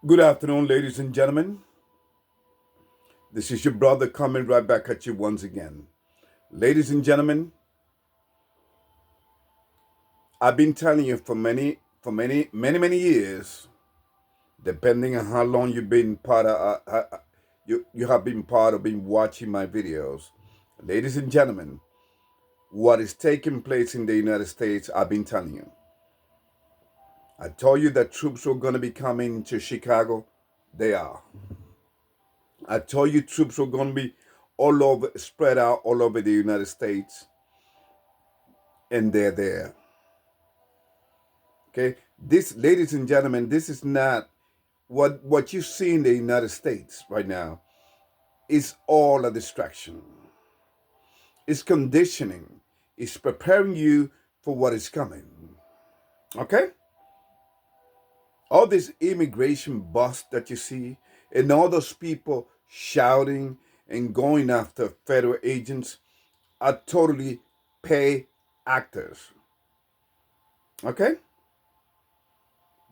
Good afternoon, ladies and gentlemen. This is your brother coming right back at you once again. Ladies and gentlemen, I've been telling you for many years, depending on how long you've been part of, you have been part of been watching my videos. Ladies and gentlemen, what is taking place in the United States, I've been telling you. I told you that troops were going to be coming to Chicago. They are. I told you troops were going to be all over, spread out all over the United States, and they're there. Okay, this, ladies and gentlemen, this is not what you see in the United States right now. Is all a distraction. It's conditioning. It's preparing you for what is coming. Okay, all this immigration bust that you see, and all those people shouting and going after federal agents are totally paid actors. Okay?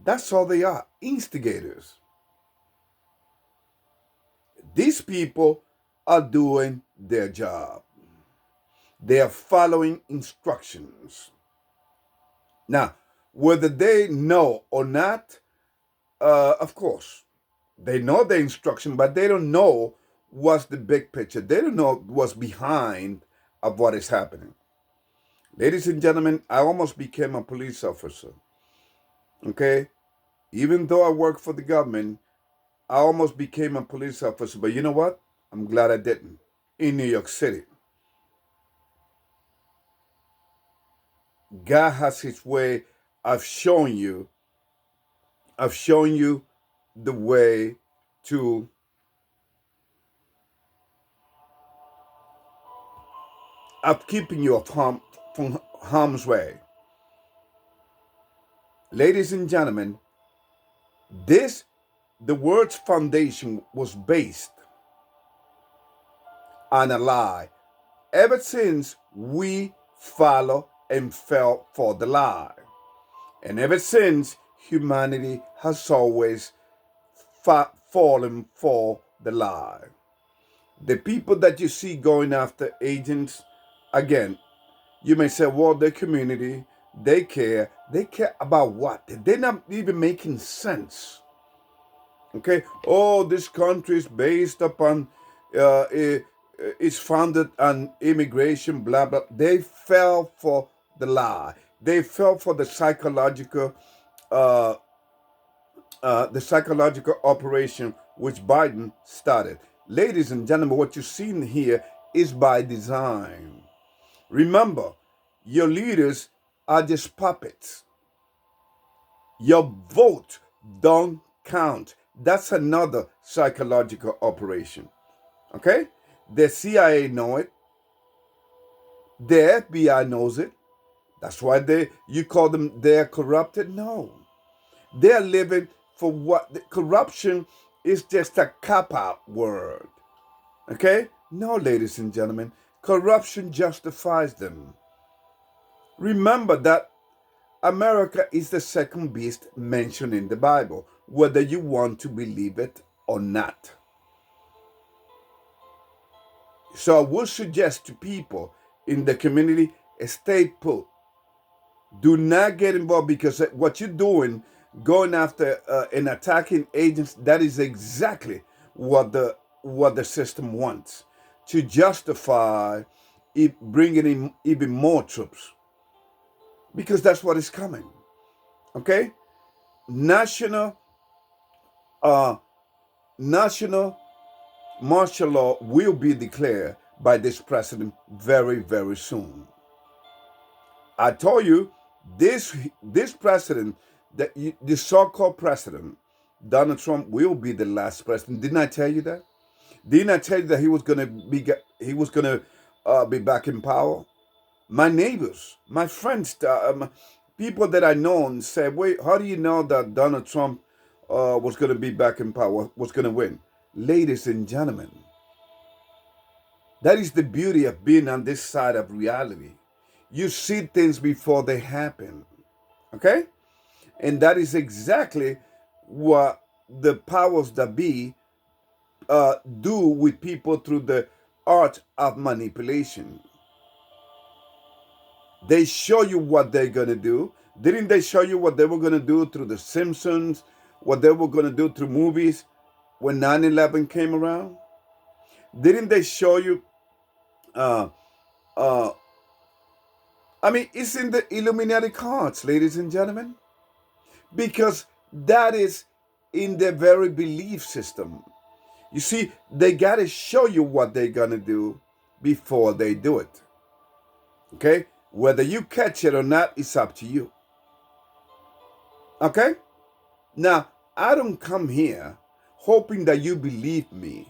That's all they are, instigators. These people are doing their job. They are following instructions. Now, whether they know or not, of course, they know the instruction, but they don't know what's the big picture. They don't know what's behind of what is happening. Ladies and gentlemen, I almost became a police officer. Okay? Even though I work for the government, I almost became a police officer. But you know what? I'm glad I didn't. In New York City, God has his way of showing you, the way to of keeping you from harm's way. Ladies and gentlemen, this the word's foundation was based on a lie. Ever since we follow and fell for the lie. And ever since humanity has always fallen for the lie. The people that you see going after agents, again, you may say, well, their community, they care. They care about what? They're not even making sense. Okay? Oh, this country is based upon, it's founded on immigration, blah, blah. They fell for the lie. They fell for uh, the psychological operation which Biden started. Ladies and gentlemen, what you're seeing here is by design. Remember, your leaders are just puppets. Your vote don't count. That's another psychological operation. Okay? The CIA know it. The FBI knows it. That's why you call them they're corrupted. No. They're living for what corruption is just a cop-out word. Okay? No, ladies and gentlemen, corruption justifies them. Remember that America is the second beast mentioned in the Bible, whether you want to believe it or not. So I would suggest to people in the community, stay put. Do not get involved, because what you're doing, going after and attacking agents, that is exactly what the system wants, to justify it bringing in even more troops, because that's what is coming. Okay, national uh, national martial law will be declared by this president very, very soon. I told you, this president, the so-called president, Donald Trump, will be the last president. Didn't I tell you that? Didn't I tell you that he was gonna be back in power? My neighbors, my friends, people that I know said, "Wait, how do you know that Donald Trump was gonna be back in power? Was gonna win?" Ladies and gentlemen, that is the beauty of being on this side of reality. You see things before they happen. Okay? And that is exactly what the powers that be do with people through the art of manipulation. They show you what they're going to do. Didn't they show you what they were going to do through The Simpsons, what they were going to do through movies when 9/11 came around? Didn't they show you? Uh, uh, it's in the Illuminati cards, ladies and gentlemen, because that is in their very belief system. You see, they got to show you what they're going to do before they do it. Okay? Whether you catch it or not, it's up to you. Okay? Now, I don't come here hoping that you believe me.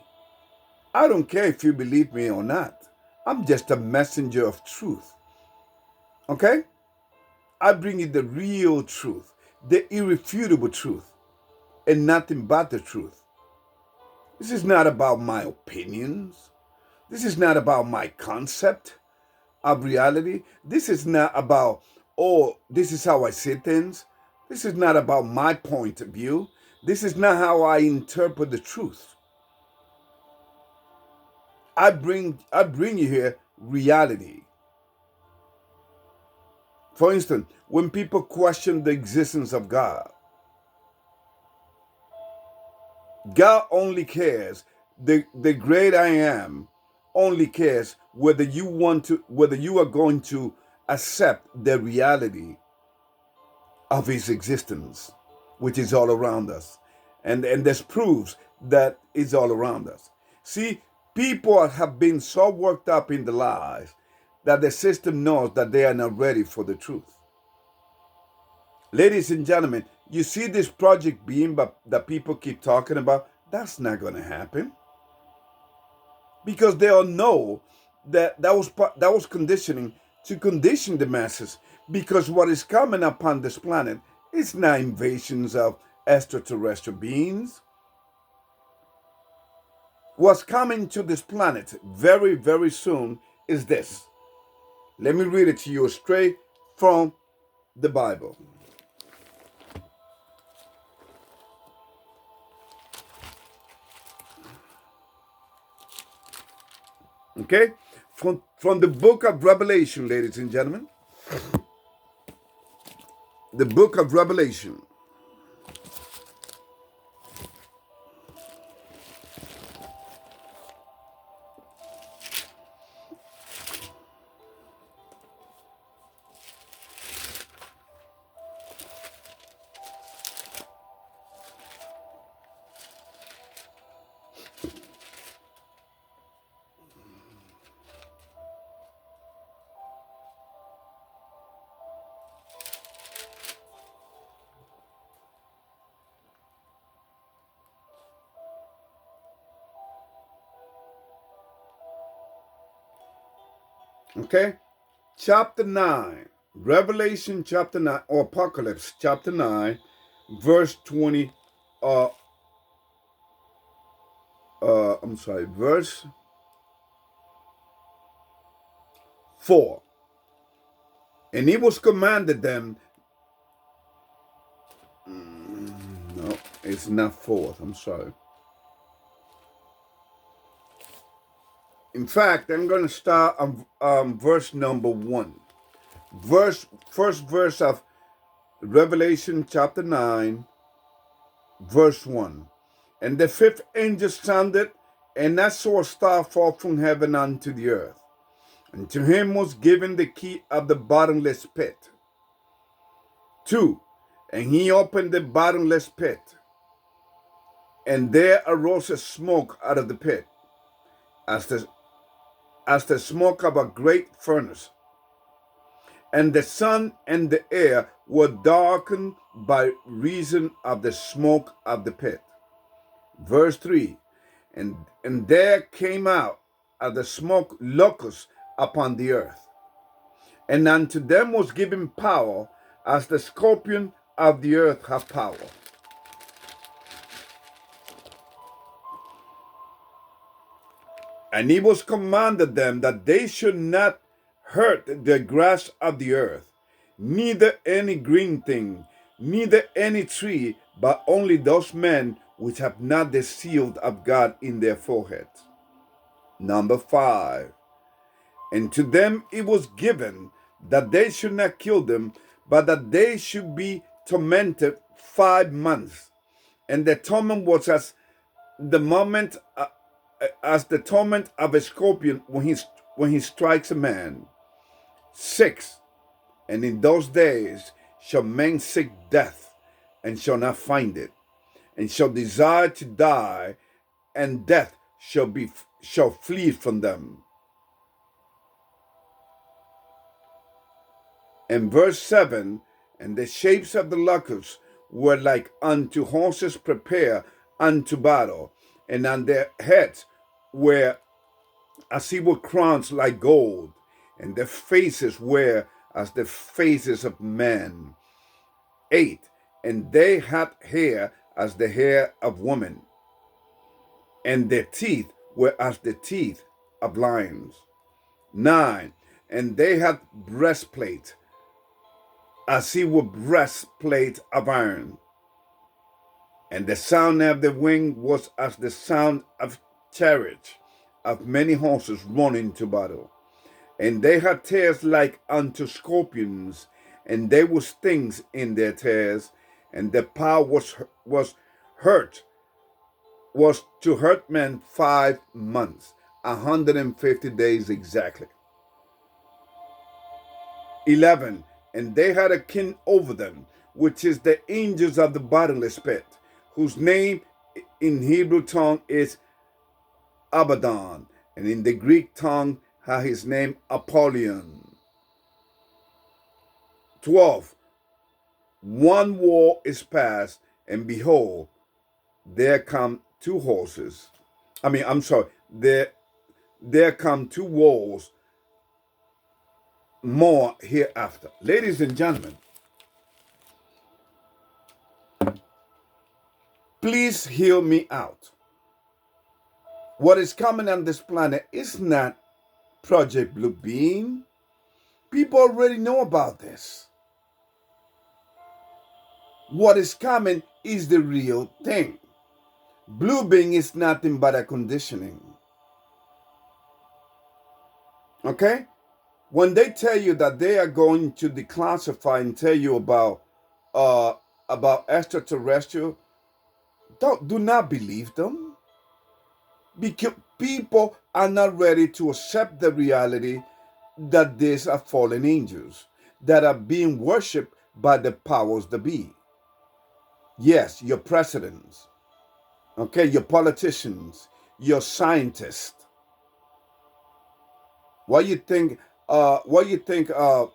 I don't care if you believe me or not. I'm just a messenger of truth. Okay? I bring you the real truth, the irrefutable truth, and nothing but the truth. This is not about my opinions. This is not about my concept of reality. This is not about, oh, this is how I see things. This is not about my point of view. This is not how I interpret the truth. I bring you here reality. For instance, when people question the existence of God, God only cares, the great I am only cares whether you are going to accept the reality of his existence, which is all around us. And there's proofs that it's all around us. See, people have been so worked up in the lies that the system knows that they are not ready for the truth. Ladies and gentlemen, you see this project being that people keep talking about, that's not going to happen. Because they all know that was conditioning to condition the masses. Because what is coming upon this planet is not invasions of extraterrestrial beings. What's coming to this planet very, very soon is this. Let me read it to you straight from the Bible. Okay? From the book of Revelation, ladies and gentlemen. The book of Revelation. Okay? Chapter 9. Revelation chapter 9, or Apocalypse chapter 9, verse 20. Verse 4. And he was commanded them. No, it's not 4th. I'm sorry. In fact, I'm going to start on verse number 1. First verse of Revelation chapter 9, verse 1. And the fifth angel sounded, and I saw a star fall from heaven unto the earth. And to him was given the key of the bottomless pit. 2. And he opened the bottomless pit. And there arose a smoke out of the pit, as the smoke of a great furnace. And the sun and the air were darkened by reason of the smoke of the pit. Verse 3. And there came out of the smoke locusts upon the earth. And unto them was given power, as the scorpion of the earth hath power. And he was commanded them that they should not hurt the grass of the earth, neither any green thing, neither any tree, but only those men which have not the seal of God in their foreheads. Number 5. And to them it was given that they should not kill them, but that they should be tormented 5 months. And the torment was as the torment of a scorpion when he strikes a man. 6. And in those days shall men seek death, and shall not find it, and shall desire to die, and death shall flee from them. And verse 7, and the shapes of the locusts were like unto horses prepared unto battle, and on their heads were as it were crowns like gold, and their faces were as the faces of men. 8, and they had hair as the hair of women, and their teeth were as the teeth of lions. 9, and they had breastplate as it were breastplate of iron, and the sound of the wing was as the sound of chariots of many horses running to battle. And they had tails like unto scorpions, and there were stings in their tails, and their power was to hurt men 5 months, 150 days exactly. 11, and they had a king over them, which is the angels of the bottomless pit, whose name in Hebrew tongue is Abaddon, and in the Greek tongue his name Apollyon. 12, one war is past, and behold, there come 2 horses. There come 2 wars more hereafter. Ladies and gentlemen, please hear me out. What is coming on this planet is not Project Blue Beam. People already know about this. What is coming is the real thing. Blue Beam is nothing but a conditioning. Okay? When they tell you that they are going to declassify and tell you about extraterrestrial, do not believe them. Because people are not ready to accept the reality that these are fallen angels that are being worshipped by the powers that be. Yes, your presidents, okay, your politicians, your scientists. Why you think NASA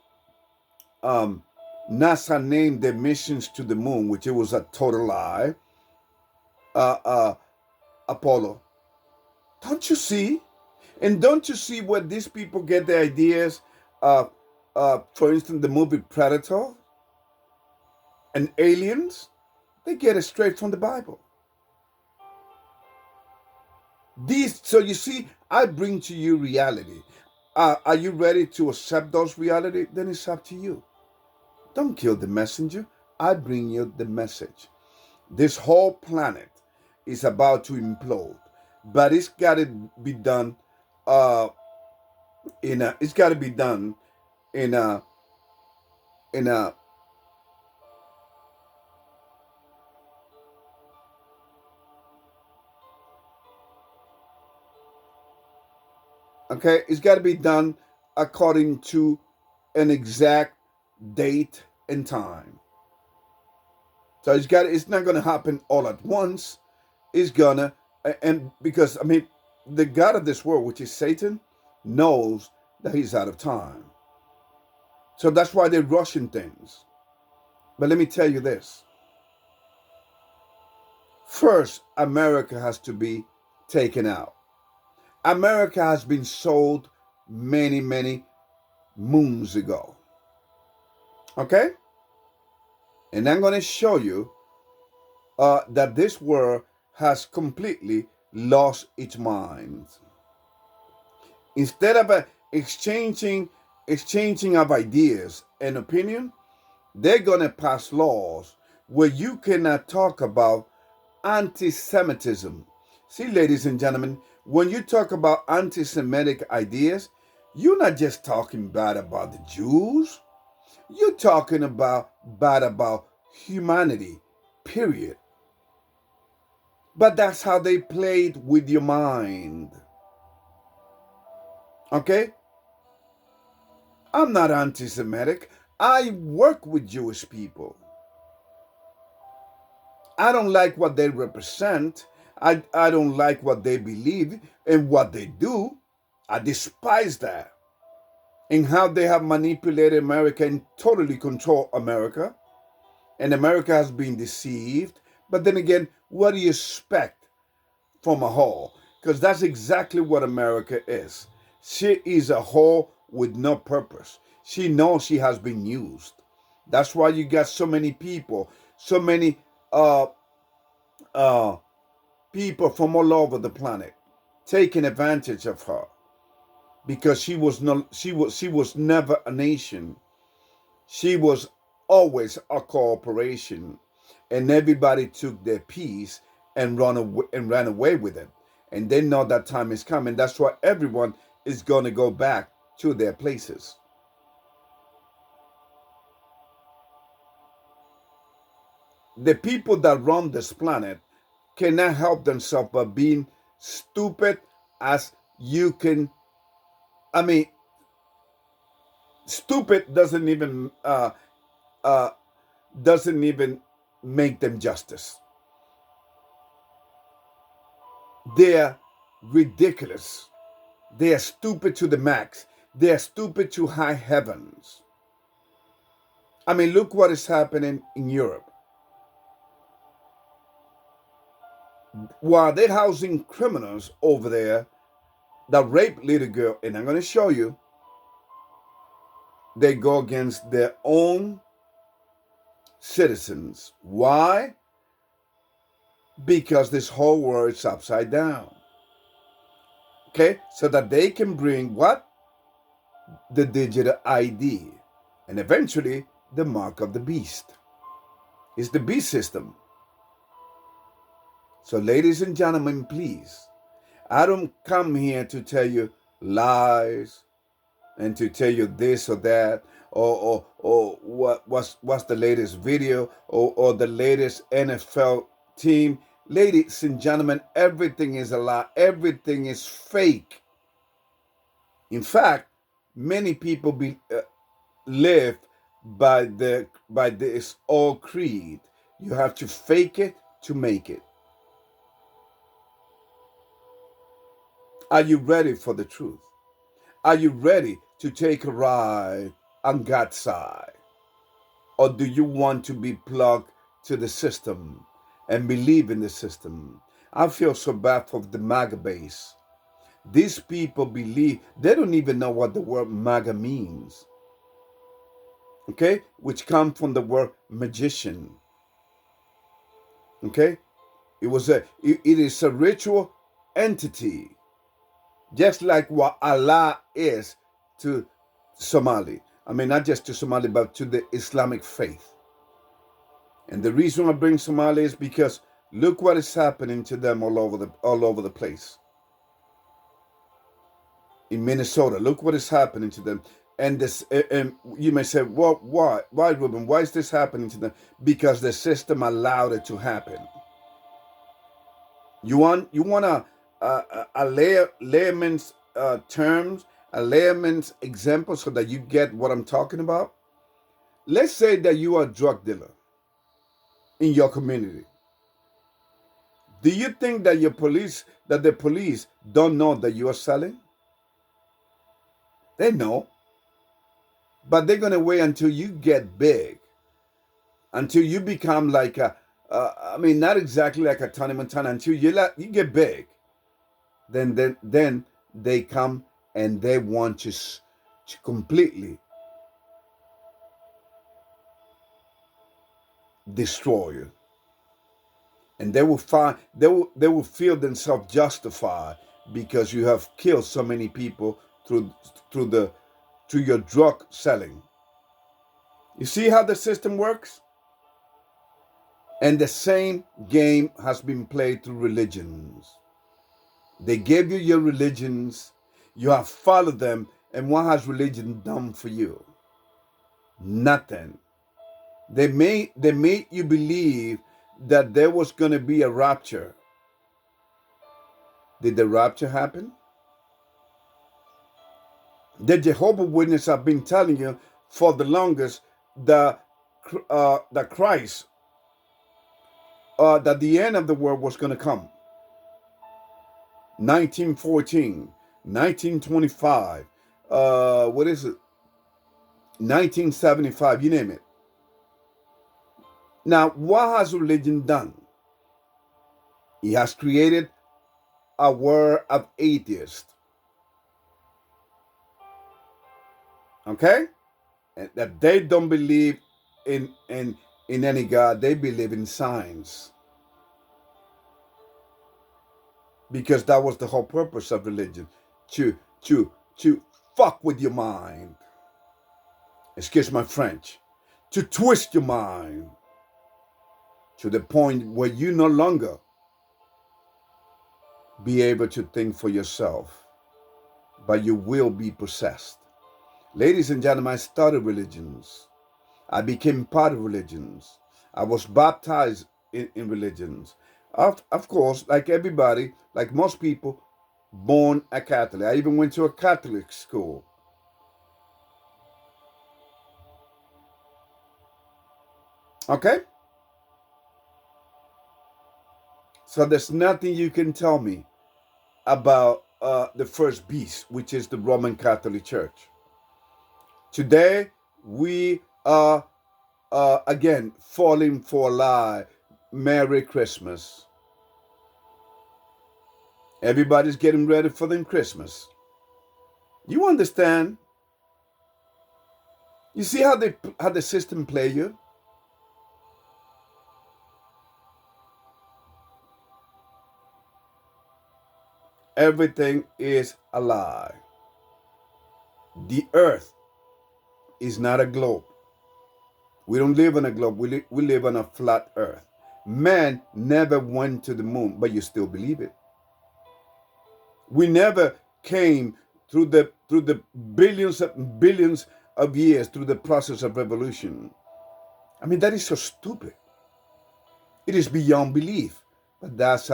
named their missions to the moon, which it was a total lie, Apollo? Don't you see? And don't you see where these people get their ideas? For instance, the movie Predator and Aliens, they get it straight from the Bible. So you see, I bring to you reality. Are you ready to accept those reality? Then it's up to you. Don't kill the messenger. I bring you the message. This whole planet is about to implode, but it's got to be done. It's got to be done in a. Okay, it's got to be done according to an exact date and time. So it's not going to happen all at once. It's gonna, and because the God of this world, which is Satan, knows that he's out of time. So that's why they're rushing things. But let me tell you this. First, America has to be taken out. America has been sold many, many moons ago. Okay? And I'm going to show you that this world has completely lost its mind. Instead of exchanging of ideas and opinion, they're going to pass laws where you cannot talk about anti-Semitism. See, ladies and gentlemen, when you talk about anti-Semitic ideas, you're not just talking bad about the Jews. You're talking about bad about humanity, period. But that's how they played with your mind. Okay? I'm not anti-Semitic. I work with Jewish people. I don't like what they represent. I don't like what they believe and what they do. I despise that. And how they have manipulated America and totally control America. And America has been deceived. But then again, what do you expect from a whore? Because that's exactly what America is. She is a whore with no purpose. She knows she has been used. That's why you got so many people, so many people from all over the planet taking advantage of her, because she was never a nation. She was always a corporation, and everybody took their piece and ran away with it. And they know that time is coming. That's why everyone is going to go back to their places. The people that run this planet cannot help themselves but being stupid as you can. I mean, stupid doesn't even make them justice. They're ridiculous. They're stupid to the max. They're stupid to high heavens. I mean, look what is happening in Europe. While they're housing criminals over there that rape little girl, and I'm going to show you, they go against their own citizens. Why? Because this whole world is upside down. Okay? So that they can bring what? The digital ID. And eventually, the mark of the beast. It's the beast system. So ladies and gentlemen, please, I don't come here to tell you lies and to tell you this or that, or what's the latest video, or the latest NFL team. Ladies and gentlemen, everything is a lie. Everything is fake. In fact, many people live by this old creed. You have to fake it to make it. Are you ready for the truth? Are you ready to take a ride on God's side? Or do you want to be plugged to the system and believe in the system? I feel so bad for the MAGA base. These people believe, they don't even know what the word MAGA means. Okay? Which comes from the word magician. Okay? It is a ritual entity. Just like what Allah is to Somali. I mean, not just to Somali, but to the Islamic faith. And the reason I bring Somali is because look what is happening to them all over the place. In Minnesota, look what is happening to them. And you may say, well, why, Ruben? Why is this happening to them? Because the system allowed it to happen. You want a layman's terms, a layman's example, so that you get what I'm talking about? Let's say that you are a drug dealer in your community. Do you think that the police don't know that you are selling? They know. But they're going to wait until you get big, until you become like not exactly like a Tony Montana, until you get big. Then they come and they want to completely destroy you. And they will feel themselves justified because you have killed so many people through your drug selling. You see how the system works? And the same game has been played through religions. They gave you your religions, you have followed them, and what has religion done for you? Nothing. They made you believe that there was going to be a rapture. Did the rapture happen? The Jehovah's Witnesses have been telling you for the longest that Christ, that the end of the world was going to come. 1914, 1925, what is it? 1975, you name it. Now, what has religion done? It has created a world of atheists. Okay? And that they don't believe in any God, they believe in science. Because that was the whole purpose of religion. To fuck with your mind. Excuse my French. To twist your mind to the point where you no longer be able to think for yourself, but you will be possessed. Ladies and gentlemen, I started religions. I became part of religions. I was baptized in religions. Of course, like everybody, like most people, born a Catholic. I even went to a Catholic school. Okay? So there's nothing you can tell me about the first beast, which is the Roman Catholic Church. Today, we are, again, falling for a lie. Merry Christmas. Everybody's getting ready for them Christmas. You understand? You see how the system play you? Everything is a lie. The earth is not a globe. We don't live on a globe. We live on a flat earth. Man never went to the moon, but you still believe it. We never came through the billions of years through the process of evolution. I mean, that is so stupid. It is beyond belief. But that's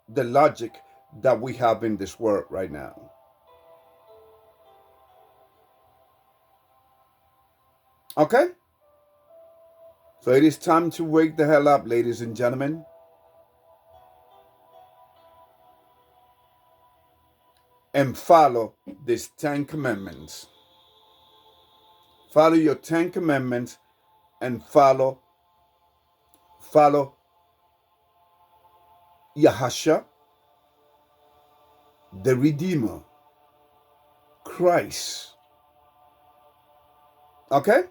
the logic that we have in this world right now. Okay? So it is time to wake the hell up, ladies and gentlemen. And follow these 10 commandments. Follow your 10 commandments and follow Yahusha, the Redeemer, Christ. Okay?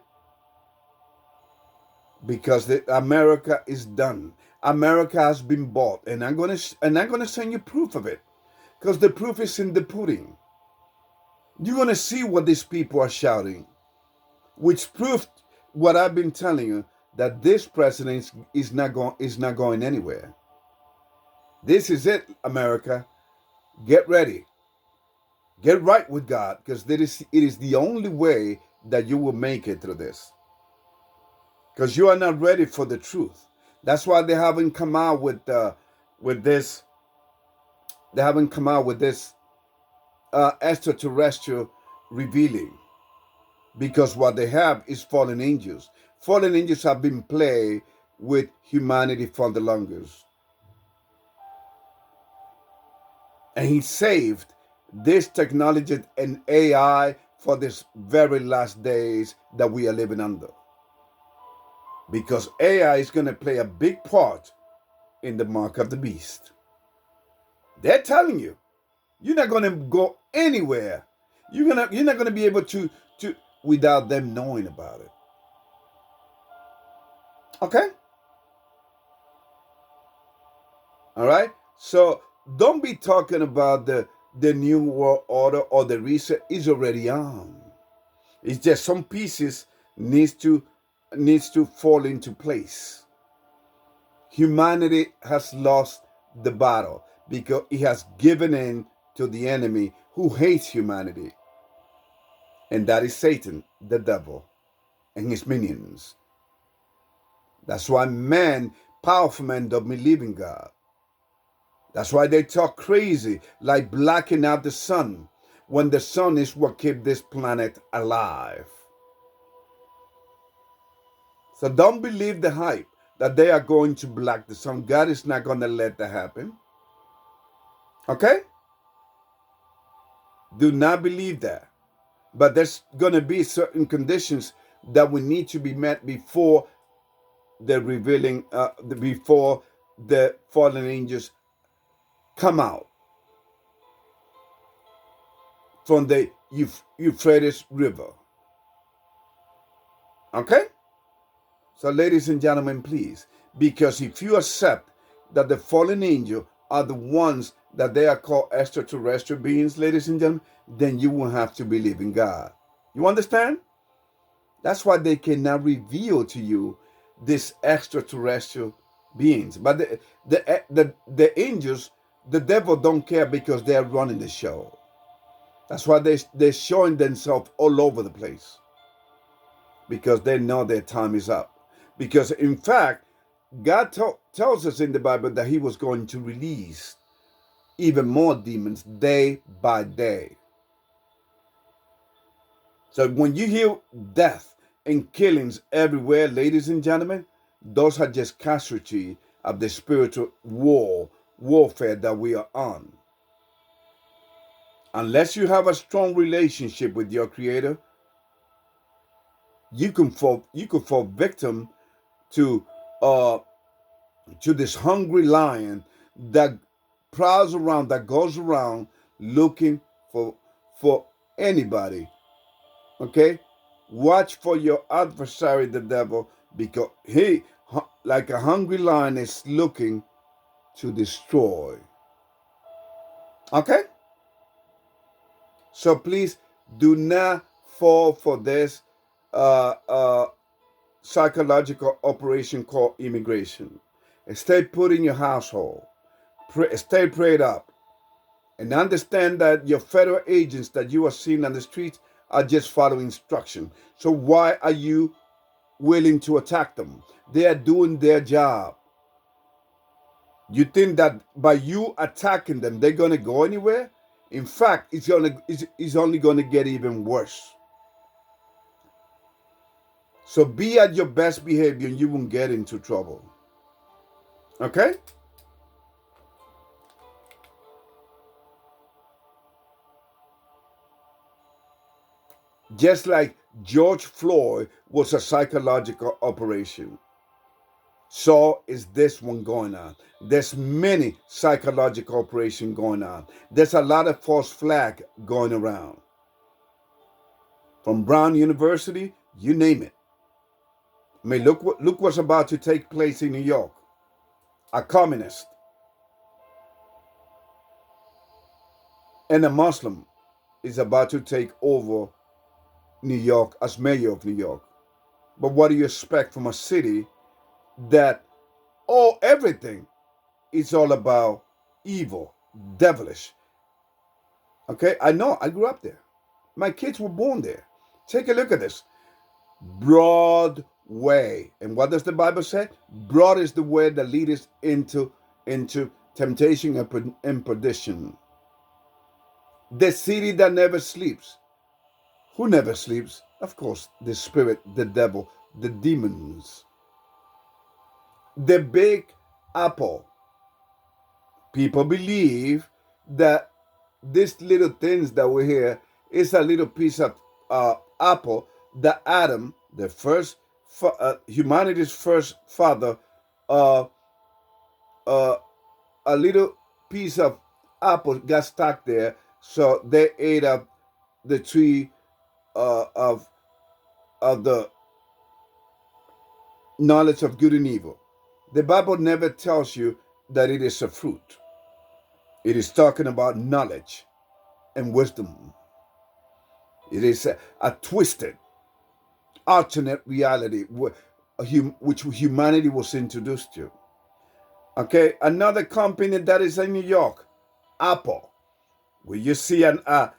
Because America is done. America has been bought, and I'm gonna send you proof of it, because the proof is in the pudding. You're gonna see what these people are shouting, which proved what I've been telling you, that this president is not going anywhere. This is it, America. Get ready. Get right with God, because it is the only way that you will make it through this. Because you are not ready for the truth. That's why they haven't come out with this. They haven't come out with this extraterrestrial revealing. Because what they have is fallen angels. Fallen angels have been played with humanity for the longest. And he saved this technology and AI for this very last days that we are living under. Because AI is going to play a big part in the mark of the beast. They're telling you, you're not going to go anywhere. You're not going to be able to without them knowing about it. Okay? All right? So don't be talking about the new world order or the reset is already on. It's just some pieces needs to needs to fall into place. Humanity has lost the battle because it has given in to the enemy who hates humanity. And that is Satan, the devil, and his minions. That's why powerful men don't believe in God. That's why they talk crazy, like blacking out the sun, when the sun is what keeps this planet alive. So don't believe the hype that they are going to black the sun. God is not going to let that happen. Okay? Do not believe that. But there's going to be certain conditions that will need to be met before before the fallen angels come out from the Euphrates River. Okay? So, ladies and gentlemen, please, because if you accept that the fallen angels are the ones that they are called extraterrestrial beings, ladies and gentlemen, then you will have to believe in God. You understand? That's why they cannot reveal to you these extraterrestrial beings. But the angels, the devil don't care because they're running the show. That's why they're showing themselves all over the place. Because they know their time is up. Because in fact, God tells us in the Bible that he was going to release even more demons day by day. So when you hear death and killings everywhere, ladies and gentlemen, those are just casualties of the spiritual warfare that we are on. Unless you have a strong relationship with your Creator, you can fall victim to this hungry lion that prowls around, that goes around looking for anybody. Okay? Watch for your adversary, the devil, because he, like a hungry lion, is looking to destroy. Okay? So please do not fall for this psychological operation called immigration. Stay put in your household. Stay prayed up. And understand that your federal agents that you are seeing on the streets are just following instruction. So why are you willing to attack them? They are doing their job. You think that by you attacking them, they're going to go anywhere? In fact, it's only going to get even worse. So be at your best behavior and you won't get into trouble. Okay? Just like George Floyd was a psychological operation, so is this one going on. There's many psychological operations going on. There's a lot of false flag going around. From Brown University, you name it. I mean, look what's about to take place in New York. A communist and a Muslim is about to take over New York as mayor of New York. But what do you expect from a city that everything is all about evil, devilish? Okay, I know, I grew up there. My kids were born there. Take a look at this. Broadway. And what does the Bible say? Broad is the way that leads us into temptation and perdition. The city that never sleeps. Who never sleeps? Of course, the spirit, the devil, the demons. The Big Apple. People believe that these little things that we hear is a little piece of apple that Adam, the first humanity's first father, a little piece of apple got stuck there, so they ate up the tree of the knowledge of good and evil. The Bible never tells you that it is a fruit. It is talking about knowledge and wisdom. It is a twisted alternate reality which humanity was introduced to. Okay, another company that is in New York, Apple, where you see a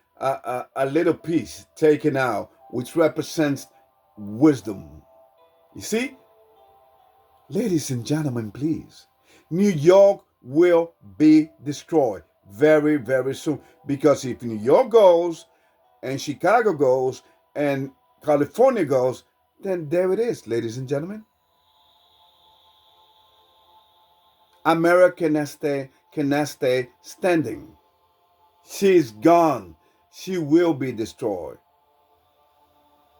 little piece taken out, which represents wisdom. You see, ladies and gentlemen, please, New York will be destroyed very, very soon. Because if New York goes, and Chicago goes, and California goes, then there it is, ladies and gentlemen. America cannot stay standing. She's gone. She will be destroyed.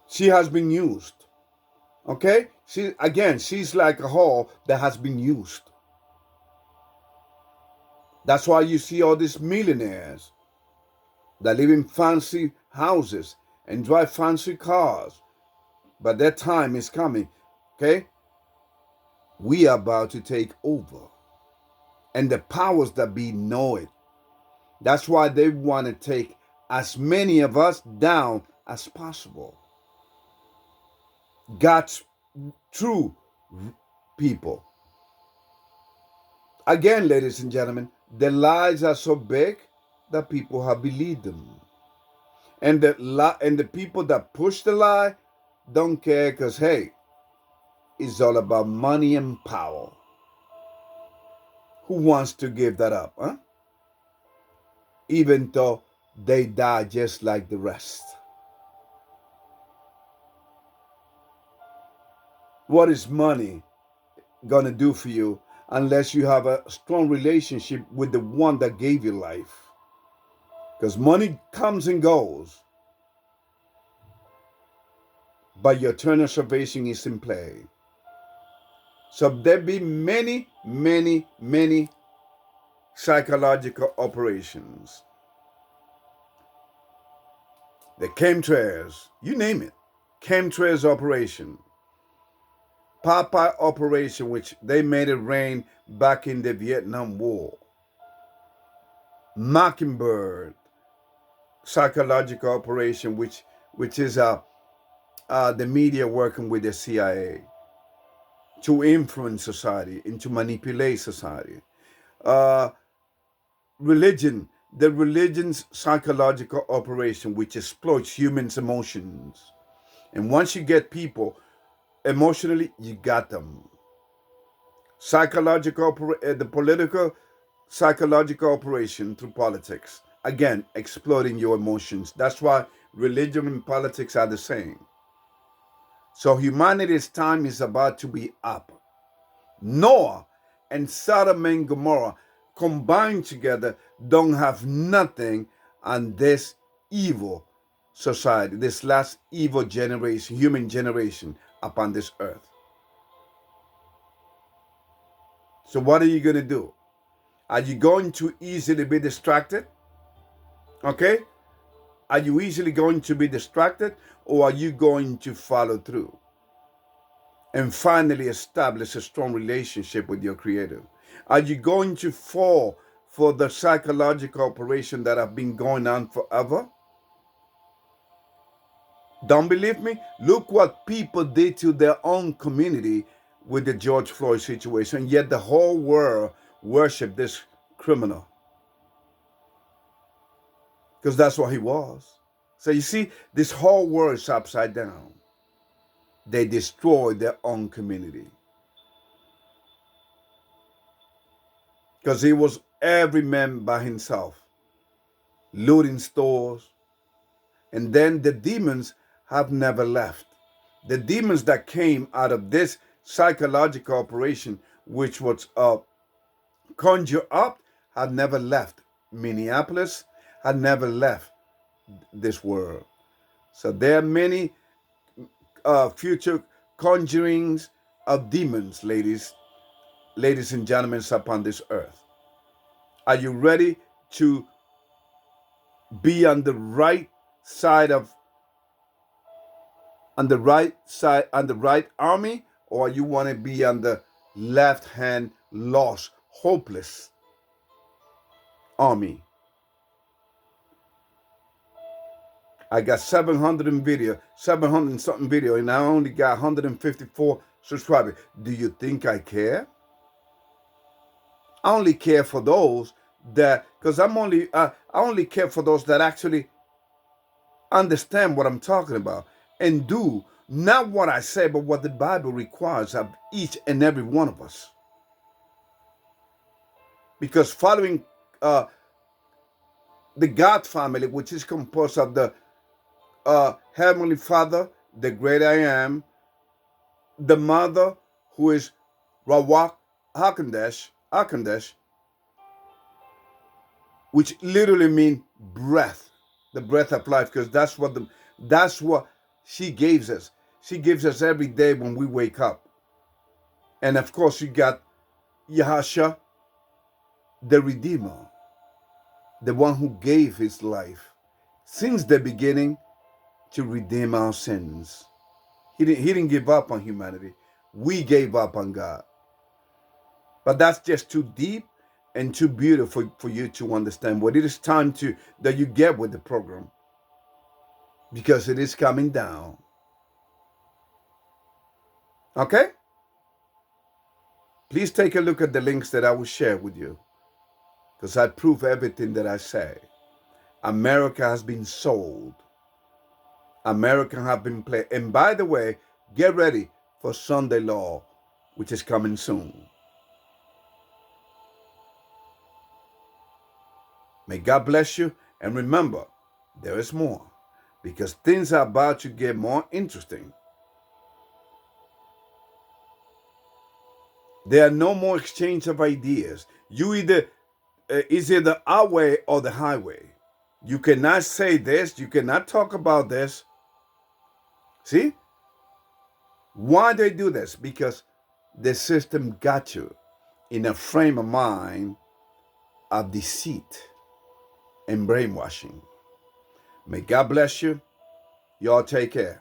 She has been used. Okay? She's like a hall that has been used. That's why you see all these millionaires that live in fancy houses and drive fancy cars. But their time is coming. Okay? We are about to take over. And the powers that be know it. That's why they want to take as many of us down as possible. God's true people. Again, ladies and gentlemen, the lies are so big that people have believed them. And the people that push the lie don't care because, hey, it's all about money and power. Who wants to give that up, huh? Even though they die just like the rest. What is money gonna do for you unless you have a strong relationship with the one that gave you life? Because money comes and goes, but your eternal salvation is in play. So there be many, many, many psychological operations. The chemtrails, you name it. Chemtrails operation. Popeye operation, which they made it rain back in the Vietnam War. Mockingbird psychological operation, which is the media working with the CIA to influence society and to manipulate society. Uh, the religion's psychological operation, which exploits humans' emotions. And once you get people emotionally, you got them. The political psychological operation through politics. Again, exploiting your emotions. That's why religion and politics are the same. So humanity's time is about to be up. Noah and Sodom and Gomorrah combined together don't have nothing on this evil society, this last evil generation, human generation upon this earth. So what are you going to do? Are you going to easily be distracted? Okay? Are you easily going to be distracted, or are you going to follow through and finally establish a strong relationship with your Creator? Are you going to fall for the psychological operation that have been going on forever? Don't believe me? Look what people did to their own community with the George Floyd situation, yet the whole world worshiped this criminal. Because that's what he was. So you see, this whole world is upside down. They destroyed their own community. Because he was every man by himself, looting stores. And then the demons have never left. The demons that came out of this psychological operation, which was conjured up, have never left Minneapolis, have never left this world. So there are many future conjurings of demons, ladies and gentlemen, upon this earth. Are you ready to be on the right side on the right army, or you want to be on the left hand lost, hopeless army? I got 700 in video, 700 and something video, and I only got 154 subscribers. Do you think I care? I only care for those that, because I only care for those that actually understand what I'm talking about and do not what I say, but what the Bible requires of each and every one of us. Because following the God family, which is composed of the Heavenly Father, the great I am, the Mother, who is Rawak Hakandesh, which literally means breath, the breath of life, because that's what she gives us. She gives us every day when we wake up. And of course, you got Yahusha, the Redeemer, the one who gave his life since the beginning to redeem our sins. He didn't give up on humanity. We gave up on God. But that's just too deep and too beautiful for you to understand. But it is time that you get with the program, because it is coming down. Okay? Please take a look at the links that I will share with you, because I prove everything that I say. America has been sold. America has been played. And by the way, get ready for Sunday Law, which is coming soon. May God bless you. And remember, there is more, because things are about to get more interesting. There are no more exchange of ideas. It's either our way or the highway. You cannot say this. You cannot talk about this. See? Why they do this? Because the system got you in a frame of mind of deceit and brainwashing. May God bless you. Y'all take care.